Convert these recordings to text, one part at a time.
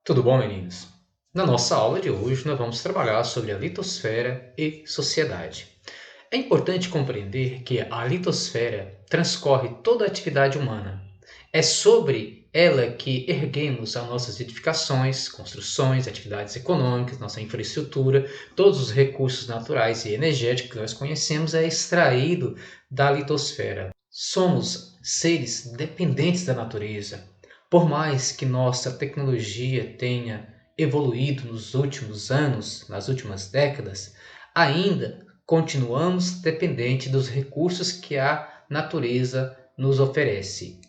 Tudo bom, meninos? Na nossa aula de hoje, nós vamos trabalhar sobre a litosfera e sociedade. É importante compreender que a litosfera transcorre toda a atividade humana. É sobre ela que erguemos as nossas edificações, construções, atividades econômicas, nossa infraestrutura, todos os recursos naturais e energéticos que nós conhecemos é extraído da litosfera. Somos seres dependentes da natureza. Por mais que nossa tecnologia tenha evoluído nos últimos anos, nas últimas décadas, ainda continuamos dependentes dos recursos que a natureza nos oferece.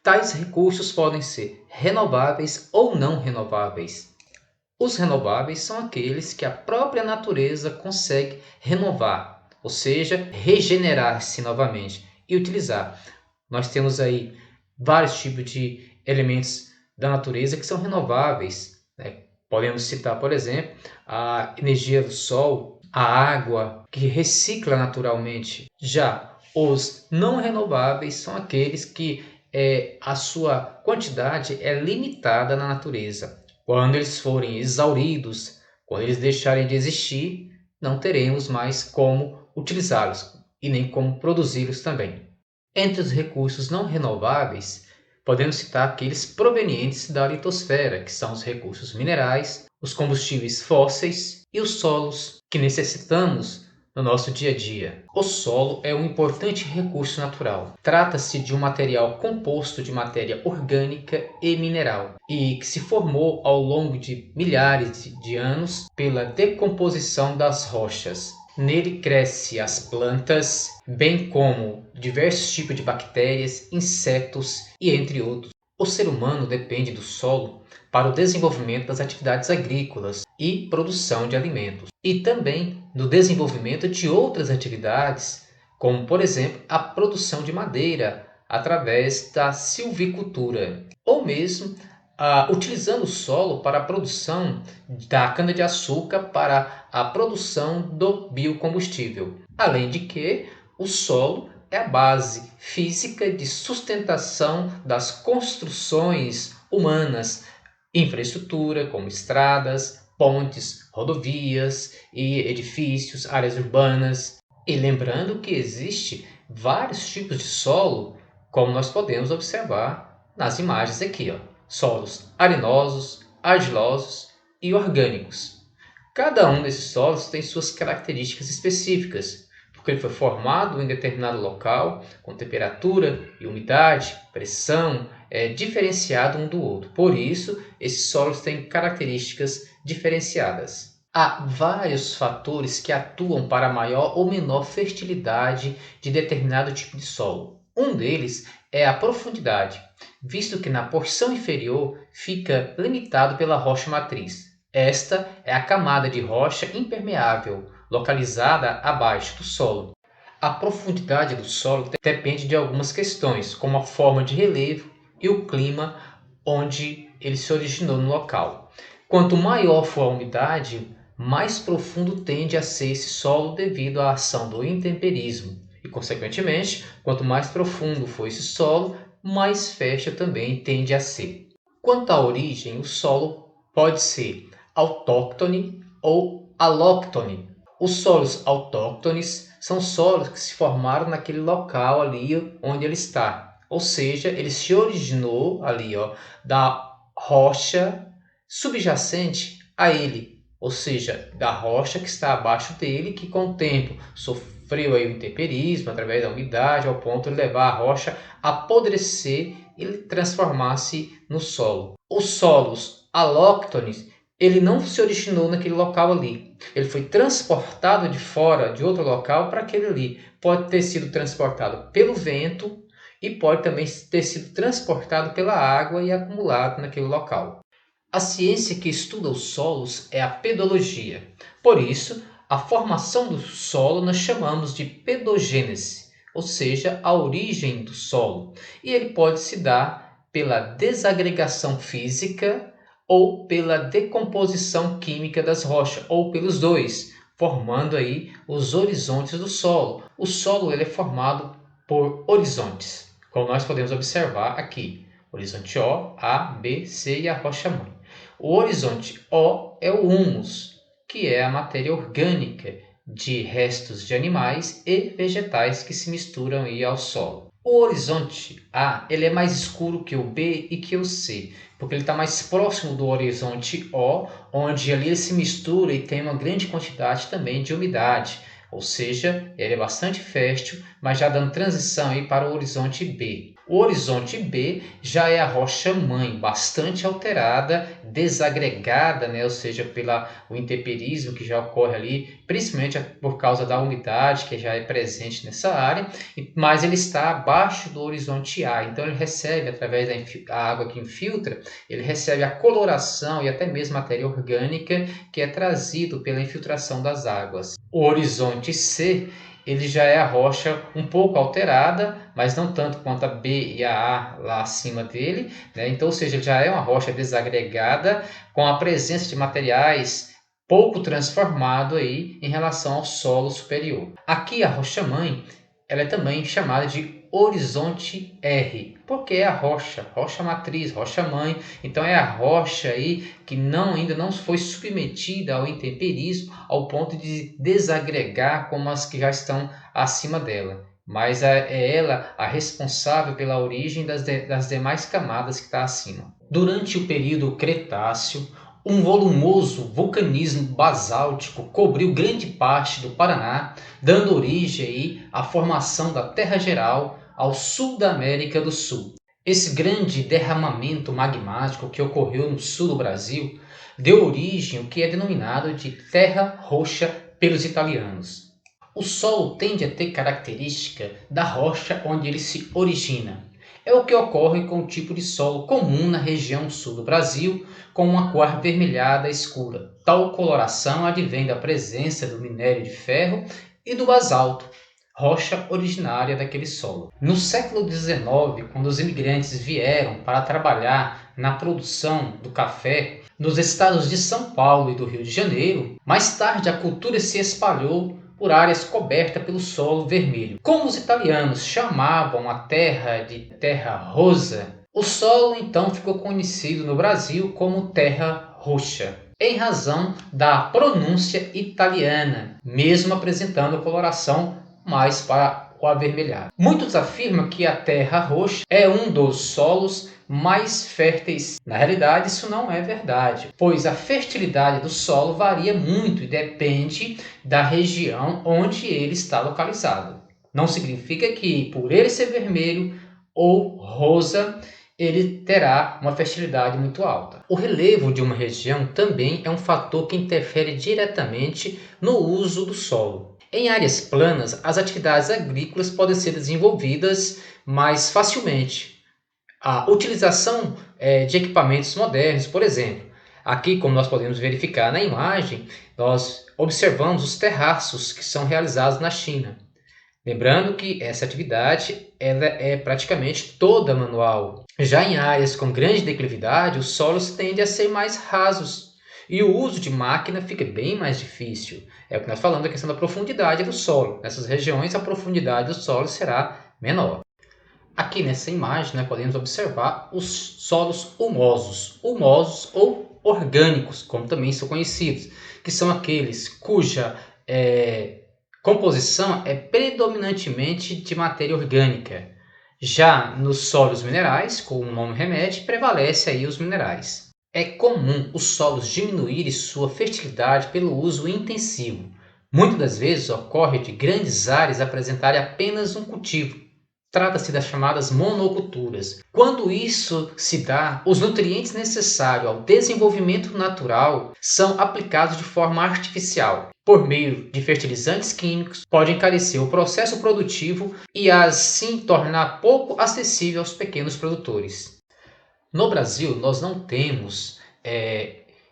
Tais recursos podem ser renováveis ou não renováveis. Os renováveis são aqueles que a própria natureza consegue renovar, ou seja, regenerar-se novamente e utilizar. Nós temos aí vários tipos de elementos da natureza que são renováveis, né? Podemos citar, por exemplo, a energia do sol, a água, que recicla naturalmente. Já os não renováveis são aqueles que a sua quantidade é limitada na natureza. Quando eles forem exauridos, quando eles deixarem de existir, não teremos mais como utilizá-los e nem como produzi-los também. Entre os recursos não renováveis, podemos citar aqueles provenientes da litosfera, que são os recursos minerais, os combustíveis fósseis e os solos que necessitamos no nosso dia a dia. O solo é um importante recurso natural. Trata-se de um material composto de matéria orgânica e mineral e que se formou ao longo de milhares de anos pela decomposição das rochas. Nele crescem as plantas, bem como diversos tipos de bactérias, insetos e entre outros. O ser humano depende do solo para o desenvolvimento das atividades agrícolas e produção de alimentos, e também do desenvolvimento de outras atividades, como por exemplo a produção de madeira através da silvicultura, ou mesmo utilizando o solo para a produção da cana-de-açúcar para a produção do biocombustível. Além de que o solo é a base física de sustentação das construções humanas, infraestrutura como estradas, pontes, rodovias e edifícios, áreas urbanas. E lembrando que existe vários tipos de solo, como nós podemos observar nas imagens aqui, ó. Solos arenosos, argilosos e orgânicos. Cada um desses solos tem suas características específicas, porque ele foi formado em determinado local, com temperatura e umidade, pressão, diferenciado um do outro. Por isso, esses solos têm características diferenciadas. Há vários fatores que atuam para maior ou menor fertilidade de determinado tipo de solo. Um deles é a profundidade, visto que na porção inferior fica limitado pela rocha matriz. Esta é a camada de rocha impermeável, localizada abaixo do solo. A profundidade do solo depende de algumas questões, como a forma de relevo e o clima onde ele se originou no local. Quanto maior for a umidade, mais profundo tende a ser esse solo devido à ação do intemperismo. E, consequentemente, quanto mais profundo for esse solo, mais fértil também tende a ser. Quanto à origem, o solo pode ser autóctone ou alóctone. Os solos autóctones são solos que se formaram naquele local ali onde ele está. Ou seja, ele se originou ali, ó, da rocha subjacente a ele, ou seja, da rocha que está abaixo dele, que com o tempo sofreu aí o intemperismo através da umidade, ao ponto de levar a rocha a apodrecer e transformar-se no solo. Os solos alóctones, ele não se originou naquele local ali. Ele foi transportado de fora, de outro local, para aquele ali. Pode ter sido transportado pelo vento e pode também ter sido transportado pela água e acumulado naquele local. A ciência que estuda os solos é a pedologia. Por isso, a formação do solo nós chamamos de pedogênese, ou seja, a origem do solo. E ele pode se dar pela desagregação física ou pela decomposição química das rochas, ou pelos dois, formando aí os horizontes do solo. O solo ele é formado por horizontes, como nós podemos observar aqui. Horizonte O, A, B, C e a rocha-mãe. O horizonte O é o humus, que é a matéria orgânica de restos de animais e vegetais que se misturam aí ao solo. O horizonte A ele é mais escuro que o B e que o C, porque ele está mais próximo do horizonte O, onde ali ele se mistura e tem uma grande quantidade também de umidade. Ou seja, ele é bastante fértil, mas já dando transição aí para o horizonte B. O horizonte B já é a rocha-mãe, bastante alterada, desagregada, né? Ou seja, pelo intemperismo que já ocorre ali, principalmente por causa da umidade que já é presente nessa área, mas ele está abaixo do horizonte A. Então ele recebe, através da água que infiltra, ele recebe a coloração e até mesmo matéria orgânica que é trazido pela infiltração das águas. O horizonte C, ele já é a rocha um pouco alterada, mas não tanto quanto a B e a A lá acima dele, né? Então, ou seja, ele já é uma rocha desagregada com a presença de materiais pouco transformado aí em relação ao solo superior. Aqui a rocha-mãe, ela é também chamada de horizonte R, porque é a rocha matriz, rocha mãe. Então é a rocha aí que ainda não foi submetida ao intemperismo ao ponto de desagregar como as que já estão acima dela. Mas é ela a responsável pela origem das demais camadas que está acima. Durante o período Cretáceo, um volumoso vulcanismo basáltico cobriu grande parte do Paraná, dando origem aí à formação da Terra Geral ao sul da América do Sul. Esse grande derramamento magmático que ocorreu no sul do Brasil deu origem ao que é denominado de Terra Roxa pelos italianos. O solo tende a ter característica da rocha onde ele se origina. É o que ocorre com o tipo de solo comum na região sul do Brasil, com uma cor avermelhada escura. Tal coloração advém da presença do minério de ferro e do basalto, rocha originária daquele solo. No século XIX, quando os imigrantes vieram para trabalhar na produção do café nos estados de São Paulo e do Rio de Janeiro, mais tarde a cultura se espalhou por áreas cobertas pelo solo vermelho. Como os italianos chamavam a terra de terra rosa, o solo então ficou conhecido no Brasil como terra roxa, em razão da pronúncia italiana, mesmo apresentando coloração mais para o avermelhado. Muitos afirmam que a terra roxa é um dos solos mais férteis. Na realidade, isso não é verdade, pois a fertilidade do solo varia muito e depende da região onde ele está localizado. Não significa que, por ele ser vermelho ou rosa, ele terá uma fertilidade muito alta. O relevo de uma região também é um fator que interfere diretamente no uso do solo. Em áreas planas, as atividades agrícolas podem ser desenvolvidas mais facilmente. A utilização de equipamentos modernos, por exemplo. Aqui, como nós podemos verificar na imagem, nós observamos os terraços que são realizados na China. Lembrando que essa atividade ela é praticamente toda manual. Já em áreas com grande declividade, os solos tendem a ser mais rasos e o uso de máquina fica bem mais difícil. É o que nós falamos da questão da profundidade do solo. Nessas regiões, a profundidade do solo será menor. Aqui nessa imagem, nós podemos observar os solos humosos ou orgânicos, como também são conhecidos, que são aqueles cuja composição é predominantemente de matéria orgânica. Já nos solos minerais, como o nome remete, prevalece aí os minerais. É comum os solos diminuírem sua fertilidade pelo uso intensivo. Muitas das vezes ocorre de grandes áreas apresentarem apenas um cultivo. Trata-se das chamadas monoculturas. Quando isso se dá, os nutrientes necessários ao desenvolvimento natural são aplicados de forma artificial. Por meio de fertilizantes químicos, pode encarecer o processo produtivo e assim tornar pouco acessível aos pequenos produtores. No Brasil, nós não temos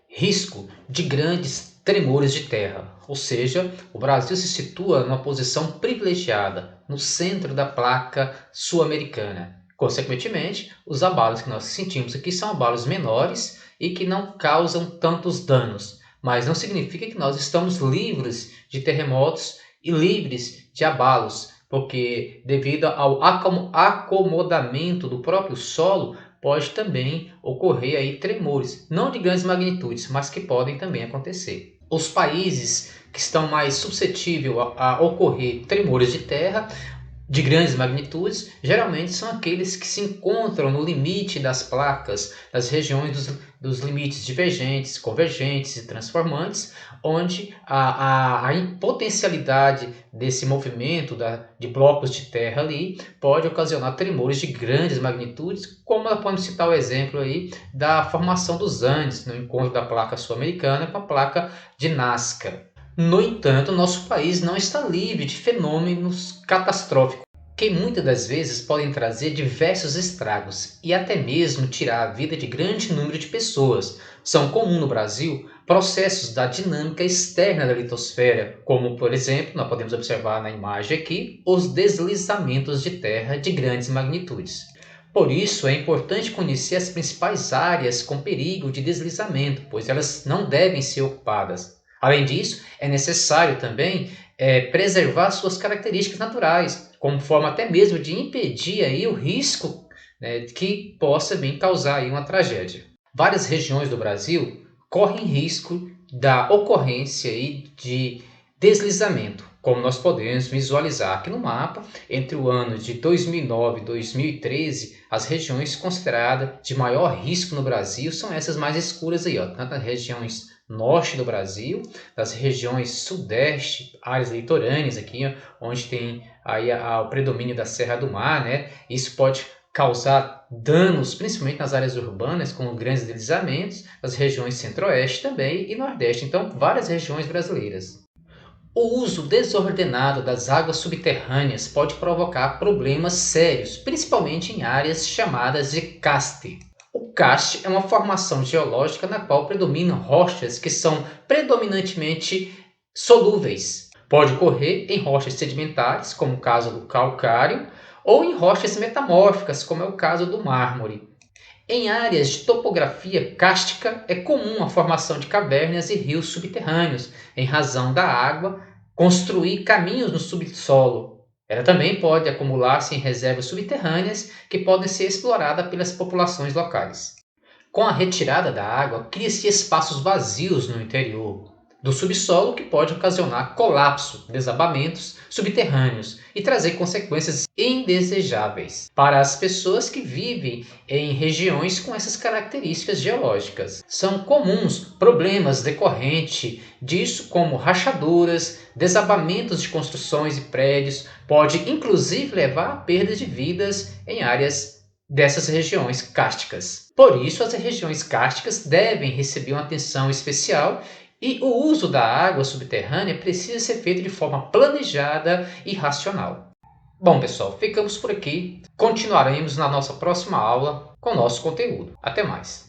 risco de grandes tremores de terra, ou seja, o Brasil se situa numa posição privilegiada no centro da placa sul-americana. Consequentemente, os abalos que nós sentimos aqui são abalos menores e que não causam tantos danos, mas não significa que nós estamos livres de terremotos e livres de abalos, porque devido ao acomodamento do próprio solo, pode também ocorrer aí tremores, não de grandes magnitudes, mas que podem também acontecer. Os países que estão mais suscetíveis a ocorrer tremores de terra de grandes magnitudes, geralmente são aqueles que se encontram no limite das placas, das regiões dos limites divergentes, convergentes e transformantes, onde a potencialidade desse movimento de blocos de terra ali pode ocasionar tremores de grandes magnitudes, como podemos citar o exemplo aí da formação dos Andes, no encontro da placa sul-americana com a placa de Nazca. No entanto, nosso país não está livre de fenômenos catastróficos, que muitas das vezes podem trazer diversos estragos e até mesmo tirar a vida de grande número de pessoas. São comuns no Brasil processos da dinâmica externa da litosfera, como, por exemplo, nós podemos observar na imagem aqui, os deslizamentos de terra de grandes magnitudes. Por isso, é importante conhecer as principais áreas com perigo de deslizamento, pois elas não devem ser ocupadas. Além disso, é necessário também preservar suas características naturais, como forma até mesmo de impedir aí o risco, né, que possa bem causar aí uma tragédia. Várias regiões do Brasil correm risco da ocorrência aí de deslizamento, como nós podemos visualizar aqui no mapa. Entre o ano de 2009 e 2013, as regiões consideradas de maior risco no Brasil são essas mais escuras aí, ó, tanto as regiões norte do Brasil, das regiões sudeste, áreas litorâneas aqui, onde tem aí o predomínio da Serra do Mar, né? Isso pode causar danos, principalmente nas áreas urbanas, com grandes deslizamentos, as regiões centro-oeste também e nordeste, então várias regiões brasileiras. O uso desordenado das águas subterrâneas pode provocar problemas sérios, principalmente em áreas chamadas de caste. O karst é uma formação geológica na qual predominam rochas que são predominantemente solúveis. Pode ocorrer em rochas sedimentares, como o caso do calcário, ou em rochas metamórficas, como é o caso do mármore. Em áreas de topografia kárstica, é comum a formação de cavernas e rios subterrâneos, em razão da água construir caminhos no subsolo. Ela também pode acumular-se em reservas subterrâneas que podem ser exploradas pelas populações locais. Com a retirada da água, cria-se espaços vazios no interior do subsolo que pode ocasionar colapso, desabamentos subterrâneos e trazer consequências indesejáveis para as pessoas que vivem em regiões com essas características geológicas. São comuns problemas decorrentes disso, como rachaduras, desabamentos de construções e prédios, pode inclusive levar a perda de vidas em áreas dessas regiões kársticas. Por isso, as regiões kársticas devem receber uma atenção especial e o uso da água subterrânea precisa ser feito de forma planejada e racional. Bom, pessoal, ficamos por aqui. Continuaremos na nossa próxima aula com o nosso conteúdo. Até mais!